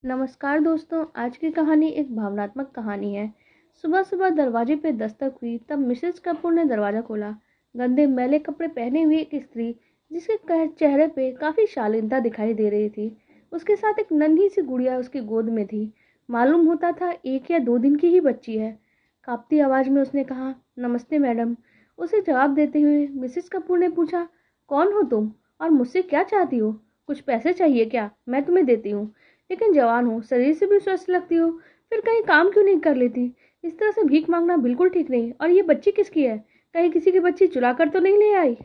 नमस्कार दोस्तों, आज की कहानी एक भावनात्मक कहानी है। सुबह सुबह दरवाजे पे दस्तक हुई, तब मिसेस कपूर ने दरवाजा खोला। गंदे मैले कपड़े पहने हुई एक स्त्री, जिसके चेहरे पे काफी शालीनता दिखाई दे रही थी। उसके साथ एक नन्ही सी गुड़िया उसकी गोद में थी। मालूम होता था 1 या 2 दिन की ही बच्ची है। कांपती आवाज में उसने कहा, नमस्ते मैडम। उसे जवाब देते हुए मिसेस कपूर ने पूछा, कौन हो तुम और मुझसे क्या चाहती हो? कुछ पैसे चाहिए क्या? मैं तुम्हें देती हूँ। लेकिन जवान हो, शरीर से भी स्वस्थ लगती हो, फिर कहीं काम क्यों नहीं कर लेती? इस तरह से भीख मांगना बिल्कुल ठीक नहीं। और ये बच्ची किसकी है? कहीं किसी की बच्ची चुरा कर तो नहीं ले आई?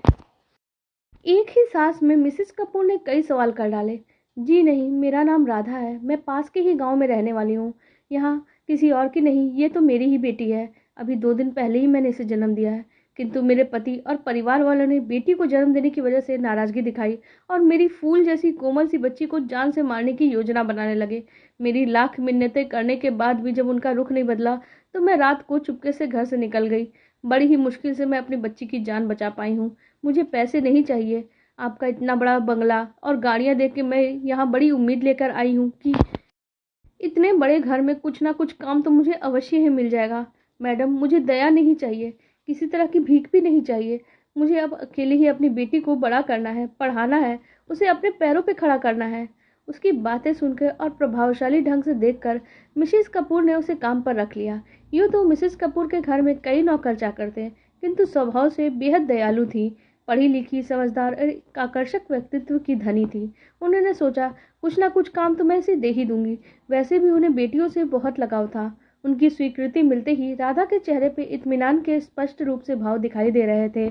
एक ही सांस में मिसेस कपूर ने कई सवाल कर डाले। जी नहीं, मेरा नाम राधा है। मैं पास के ही गांव में रहने वाली हूँ। यहाँ किसी और की नहीं, ये तो मेरी ही बेटी है। अभी 2 दिन पहले ही मैंने इसे जन्म दिया है। किंतु मेरे पति और परिवार वालों ने बेटी को जन्म देने की वजह से नाराजगी दिखाई और मेरी फूल जैसी कोमल सी बच्ची को जान से मारने की योजना बनाने लगे। मेरी लाख मिन्नतें करने के बाद भी जब उनका रुख नहीं बदला, तो मैं रात को चुपके से घर से निकल गई। बड़ी ही मुश्किल से मैं अपनी बच्ची की जान बचा पाई हूँ। मुझे पैसे नहीं चाहिए। आपका इतना बड़ा बंगला और गाड़ियां देख के मैं यहाँ बड़ी उम्मीद लेकर आई हूँ कि इतने बड़े घर में कुछ ना कुछ काम तो मुझे अवश्य ही मिल जाएगा। मैडम, मुझे दया नहीं चाहिए, किसी तरह की भीख भी नहीं चाहिए। मुझे अब अकेले ही अपनी बेटी को बड़ा करना है, पढ़ाना है, उसे अपने पैरों पे खड़ा करना है। उसकी बातें सुनकर और प्रभावशाली ढंग से देखकर मिसेस कपूर ने उसे काम पर रख लिया। यूँ तो मिसेस कपूर के घर में कई नौकर चाकर थे, किंतु स्वभाव से बेहद दयालु थी। पढ़ी लिखी, समझदार और एक आकर्षक व्यक्तित्व की धनी थी। उन्होंने सोचा, कुछ ना कुछ काम तो मैं इसे दे ही दूंगी। वैसे भी उन्हें बेटियों से बहुत लगाव था। उनकी स्वीकृति मिलते ही राधा के चेहरे पे इत्मीनान के स्पष्ट रूप से भाव दिखाई दे रहे थे।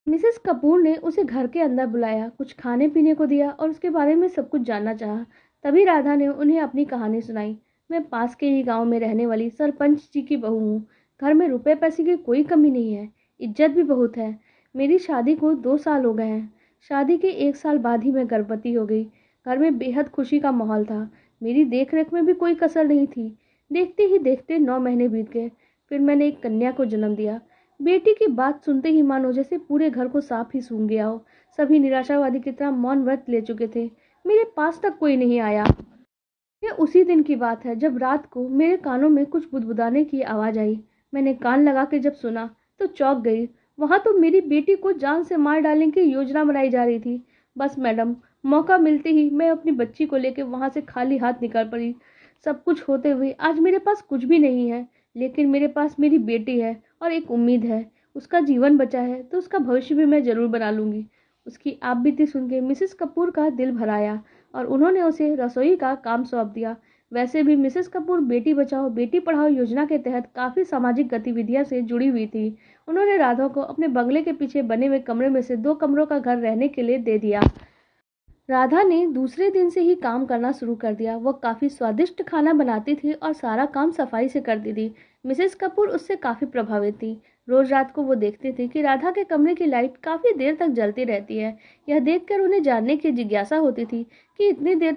मिसेस कपूर ने उसे घर के अंदर बुलाया, कुछ खाने पीने को दिया और उसके बारे में सब कुछ जानना चाहा। तभी राधा ने उन्हें अपनी कहानी सुनाई। मैं पास के ही गांव में रहने वाली सरपंच जी की बहू हूँ। घर में रुपए पैसे की कोई कमी नहीं है, इज्जत भी बहुत है। मेरी शादी को 2 साल हो गए हैं। शादी के 1 साल बाद ही मैं गर्भवती हो गई। घर में बेहद खुशी का माहौल था। मेरी देख रेख में भी कोई कसर नहीं थी। देखते ही देखते 9 महीने बीत गए। फिर मैंने एक कन्या को जन्म दिया। बेटी की बात सुनते ही मानो जैसे पूरे घर को सांप ही सूंघ गया हो। सभी निराशावादी की तरह मौन व्रत ले चुके थे। मेरे पास तक कोई नहीं आया। यह उसी दिन की बात है जब रात को मेरे कानों में कुछ बुदबुदाने की आवाज आई। मैंने कान लगा के जब सुना तो चौंक गई। वहां तो मेरी बेटी को जान से मार डालने की योजना बनाई जा रही थी। बस मैडम, मौका मिलते ही मैं अपनी बच्ची को लेकर वहां से खाली हाथ निकल पड़ी। सब कुछ होते हुए आज मेरे पास कुछ भी नहीं है, लेकिन मेरे पास मेरी बेटी है और एक उम्मीद है। उसका जीवन बचा है तो उसका भविष्य भी मैं जरूर बना लूंगी। उसकी आप बीती सुन के मिसेस कपूर का दिल भर आया और उन्होंने उसे रसोई का काम सौंप दिया। वैसे भी मिसेस कपूर बेटी बचाओ बेटी पढ़ाओ योजना के तहत काफी सामाजिक गतिविधियों से जुड़ी हुई थी। उन्होंने राधा को अपने बंगले के पीछे बने हुए कमरे में से 2 कमरों का घर रहने के लिए दे दिया। राधा ने दूसरे दिन से ही काम करना शुरू कर दिया। वह काफी स्वादिष्ट खाना बनाती थी और सारा काम सफाई से करती थी। मिसेस कपूर उससे काफी प्रभावित थी। रोज रात को वो देखती थी कि राधा के कमरे की लाइट काफी देर तक जलती रहती है। यह देखकर उन्हें जानने की जिज्ञासा होती थी कि इतनी देर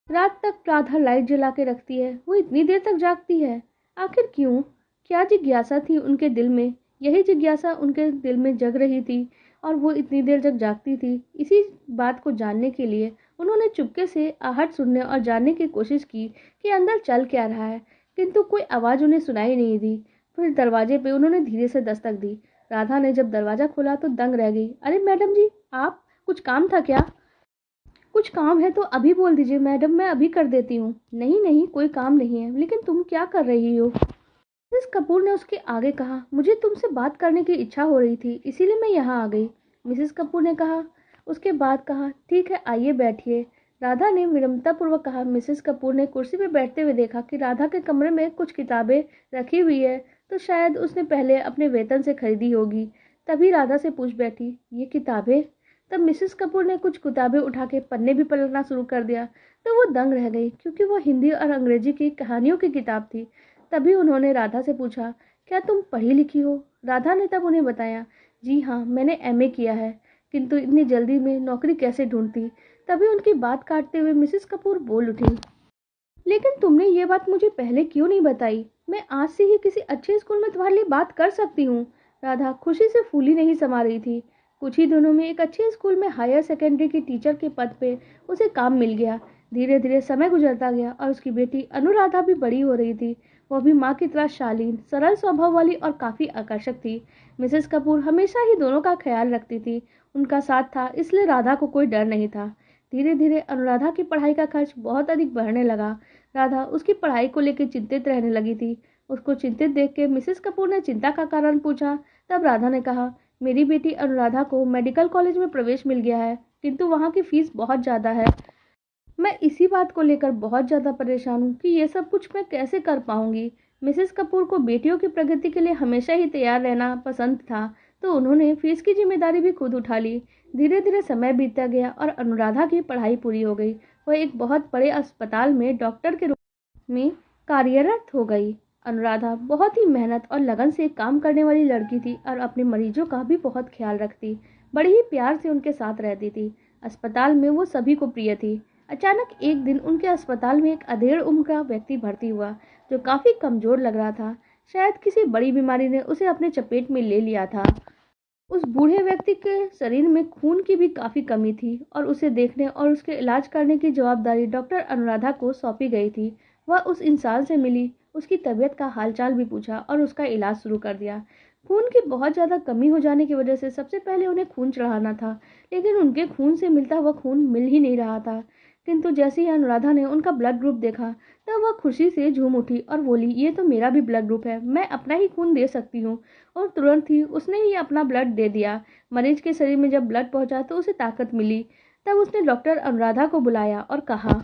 रात तक राधा लाइट जला के रखती है, वो इतनी देर तक जागती है। आखिर क्यों? क्या जिज्ञासा थी उनके दिल में? यही जिज्ञासा उनके दिल में जग रही थी और वो इतनी देर तक जागती थी। इसी बात को जानने के लिए उन्होंने चुपके से आहट सुनने और जानने की कोशिश की कि अंदर चल क्या रहा है, किंतु कोई आवाज उन्हें सुनाई नहीं दी। फिर दरवाजे पे उन्होंने धीरे से दस्तक दी। राधा ने जब दरवाजा खोला तो दंग रह गई। अरे मैडम जी, आप, कुछ काम था क्या? कुछ काम है तो अभी बोल दीजिए मैडम, मैं अभी कर देती हूँ। नहीं नहीं, कोई काम नहीं है, लेकिन तुम क्या कर रही हो? मिसेस कपूर ने उसके आगे कहा, मुझे तुमसे बात करने की इच्छा हो रही थी, इसीलिए मैं यहाँ आ गई। मिसेस कपूर ने कहा। उसके बाद कहा, ठीक है, आइए बैठिए। राधा ने विनम्रतापूर्वक कहा। मिसेस कपूर ने कुर्सी पर बैठते हुए देखा कि राधा के कमरे में कुछ किताबें रखी हुई है, तो शायद उसने पहले अपने वेतन से खरीदी होगी। तभी राधा से पूछ बैठी, ये किताबें? तब मिसेस कपूर ने कुछ किताबें उठा के पन्ने भी पलटना शुरू कर दिया, तो वो दंग रह गई, क्योंकि वो हिंदी और अंग्रेजी की कहानियों की किताब थी। तभी उन्होंने राधा से पूछा, क्या तुम पढ़ी लिखी हो? राधा ने तब उन्हें बताया, जी हाँ, मैंने एमए किया है, किंतु इतनी जल्दी में नौकरी कैसे ढूंढती? तभी उनकी बात काटते हुए मिसेस कपूर बोल उठी, लेकिन तुमने ये बात मुझे पहले क्यों नहीं बताई? मैं आज से ही किसी अच्छे स्कूल में तुम्हारे लिए बात कर सकती हूँ। राधा खुशी से फूली नहीं समा रही थी। कुछ ही दिनों में एक अच्छे स्कूल में हायर सेकेंडरी की टीचर के पद पे उसे काम मिल गया। धीरे धीरे समय गुजरता गया और उसकी बेटी अनुराधा भी बड़ी हो रही थी। वह भी माँ की तरह शालीन, सरल स्वभाव वाली और काफी आकर्षक थी। मिसेस कपूर हमेशा ही दोनों का ख्याल रखती थी। उनका साथ था, इसलिए राधा को कोई डर नहीं था। धीरे धीरे अनुराधा की पढ़ाई का खर्च बहुत अधिक बढ़ने लगा। राधा उसकी पढ़ाई को लेकर चिंतित रहने लगी थी। उसको चिंतित देख के मिसेस कपूर ने चिंता का कारण पूछा। तब राधा ने कहा, मेरी बेटी अनुराधा को मेडिकल कॉलेज में प्रवेश मिल गया है, किंतु वहाँ की फीस बहुत ज़्यादा है। मैं इसी बात को लेकर बहुत ज़्यादा परेशान हूँ कि ये सब कुछ मैं कैसे कर पाऊंगी। मिसेस कपूर को बेटियों की प्रगति के लिए हमेशा ही तैयार रहना पसंद था, तो उन्होंने फीस की जिम्मेदारी भी खुद उठा ली। धीरे धीरे समय बीतता गया और अनुराधा की पढ़ाई पूरी हो गई। वह एक बहुत बड़े अस्पताल में डॉक्टर के रूप में कार्यरत हो गई। अनुराधा बहुत ही मेहनत और लगन से काम करने वाली लड़की थी और अपने मरीजों का भी बहुत ख्याल रखती। बड़े ही प्यार से उनके साथ रहती थी। अस्पताल में वो सभी को प्रिय थी। अचानक एक दिन उनके अस्पताल में एक अधेड़ उम्र का व्यक्ति भर्ती हुआ, जो काफी कमजोर लग रहा था। शायद किसी बड़ी बीमारी ने उसे अपने चपेट में ले लिया था। उस बूढ़े व्यक्ति के शरीर में खून की भी काफी कमी थी और उसे देखने और उसके इलाज करने की जवाबदारी डॉक्टर अनुराधा को सौंपी गई थी। वह उस इंसान से मिली, उसकी तबीयत का हालचाल भी पूछा और उसका इलाज शुरू कर दिया। खून की बहुत ज्यादा कमी हो जाने की वजह से सबसे पहले उन्हें खून चढ़ाना था, लेकिन उनके खून से मिलता हुआ खून मिल ही नहीं रहा था। किंतु जैसे ही अनुराधा ने उनका ब्लड ग्रुप देखा, तब वह खुशी से झूम उठी और बोली, ये तो मेरा भी ब्लड ग्रुप है, मैं अपना ही खून दे सकती हूँ। और तुरंत ही उसने ही अपना ब्लड दे दिया। मरीज के शरीर में जब ब्लड पहुंचा तो उसे ताकत मिली। तब उसने डॉक्टर अनुराधा को बुलाया और कहा,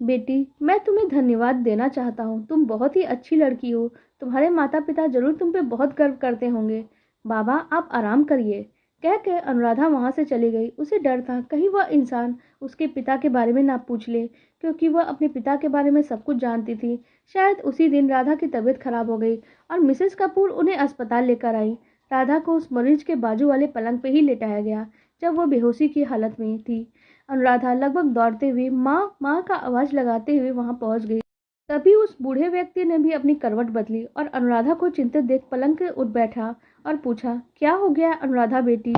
बेटी, मैं तुम्हें धन्यवाद देना चाहता हूँ। तुम बहुत ही अच्छी लड़की हो। तुम्हारे माता पिता जरूर तुम पे बहुत गर्व करते होंगे। बाबा, आप आराम करिए। कह के अनुराधा वहां से चली गई। उसे डर था कहीं वह इंसान उसके पिता के बारे में ना पूछ ले, क्योंकि वह अपने पिता के बारे में सब कुछ जानती थी। शायद उसी दिन राधा की तबीयत खराब हो गई और मिसेस कपूर उन्हें अस्पताल लेकर आई। राधा को उस मरीज के बाजू वाले पलंग पे ही लेटाया गया, जब वह बेहोशी की हालत में थी। अनुराधा लगभग दौड़ते हुए माँ माँ का आवाज लगाते हुए वहां पहुंच गई। तभी उस बूढ़े व्यक्ति ने भी अपनी करवट बदली और अनुराधा को चिंतित देख पलंग से उठ बैठा और पूछा, क्या हो गया अनुराधा बेटी?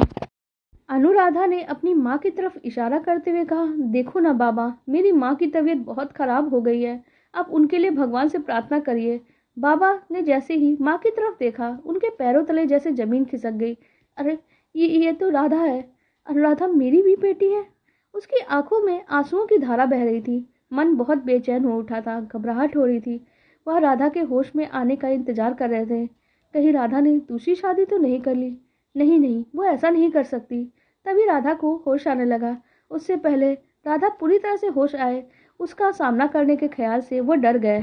अनुराधा ने अपनी माँ की तरफ इशारा करते हुए कहा, देखो ना बाबा, मेरी माँ की तबीयत बहुत खराब हो गई है। आप उनके लिए भगवान से प्रार्थना करिए। बाबा ने जैसे ही माँ की तरफ देखा, उनके पैरों तले जैसे जमीन खिसक गई। अरे, ये तो राधा है। अनुराधा मेरी भी बेटी है। उसकी आंखों में आंसुओं की धारा बह रही थी। मन बहुत बेचैन हो उठा था, घबराहट हो रही थी। वह राधा के होश में आने का इंतजार कर रहे थे। कहीं राधा ने दूसरी शादी तो नहीं कर ली? नहीं नहीं, वो ऐसा नहीं कर सकती। तभी राधा को होश आने लगा। उससे पहले राधा पूरी तरह से होश आए, उसका सामना करने के ख्याल से वो डर गए।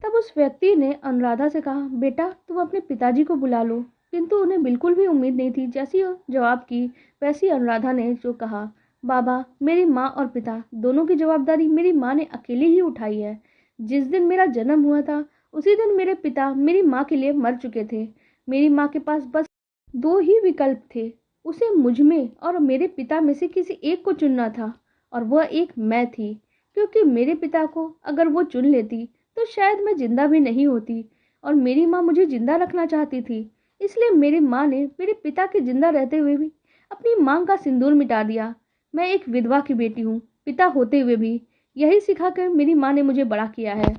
तब उस व्यक्ति ने अनुराधा से कहा, बेटा, तुम अपने पिताजी को बुला लो। किंतु उन्हें बिल्कुल भी उम्मीद नहीं थी। जैसी जवाब की, वैसी अनुराधा ने जो कहा, बाबा, मेरी माँ और पिता दोनों की जवाबदारी मेरी माँ ने अकेले ही उठाई है। जिस दिन मेरा जन्म हुआ था, उसी दिन मेरे पिता मेरी माँ के लिए मर चुके थे। मेरी माँ के पास बस दो ही विकल्प थे, उसे मुझ में और मेरे पिता में से किसी एक को चुनना था, और वह एक मैं थी। क्योंकि मेरे पिता को अगर वो चुन लेती तो शायद मैं जिंदा भी नहीं होती, और मेरी माँ मुझे जिंदा रखना चाहती थी। इसलिए मेरी माँ ने मेरे पिता के जिंदा रहते हुए भी अपनी मांग का सिंदूर मिटा दिया। मैं एक विधवा की बेटी हूँ, पिता होते हुए भी। यही सिखाकर मेरी माँ ने मुझे बड़ा किया है।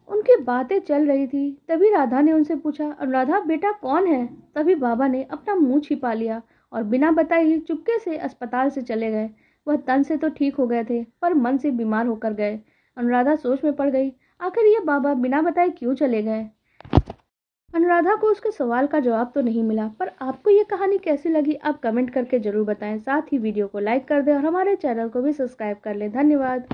उनकी बातें चल रही थी, तभी राधा ने उनसे पूछा, अनुराधा बेटा कौन है? तभी बाबा ने अपना मुंह छिपा लिया और बिना बताए ही चुपके से अस्पताल से चले गए। वह तन से तो ठीक हो गए थे, पर मन से बीमार होकर गए। अनुराधा सोच में पड़ गई, आखिर ये बाबा बिना बताए क्यों चले गए? अनुराधा को उसके सवाल का जवाब तो नहीं मिला। पर आपको ये कहानी कैसी लगी, आप कमेंट करके जरूर बताएं। साथ ही वीडियो को लाइक कर दें और हमारे चैनल को भी सब्सक्राइब कर लें। धन्यवाद।